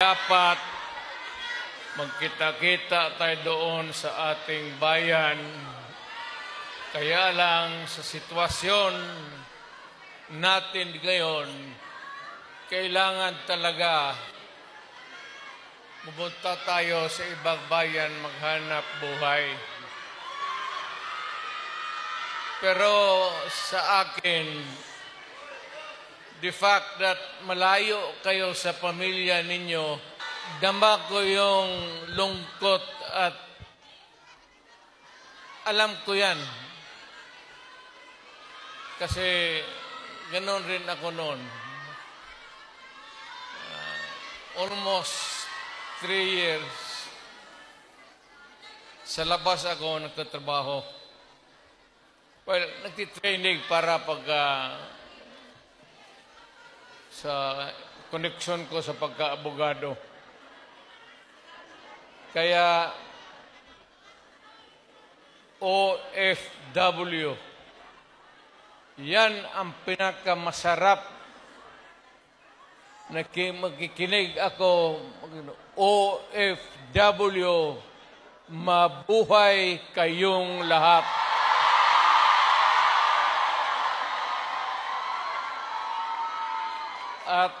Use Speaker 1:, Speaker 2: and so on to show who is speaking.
Speaker 1: Dapat magkita-kita tayo doon sa ating bayan. Kaya lang sa sitwasyon natin ngayon, kailangan talaga pumunta tayo sa ibang bayan maghanap buhay. Pero sa akin, the fact that malayo kayo sa pamilya ninyo, dama ko yung lungkot at alam ko yan. Kasi ganoon rin ako noon. Almost 3 years sa labas ako nagtatrabaho. Well, nagtitraining para pag sa connection ko sa pagka-abogado. Kaya OFW, yan ang pinakamasarap na magkikinig ako. OFW, mabuhay kayong lahat. At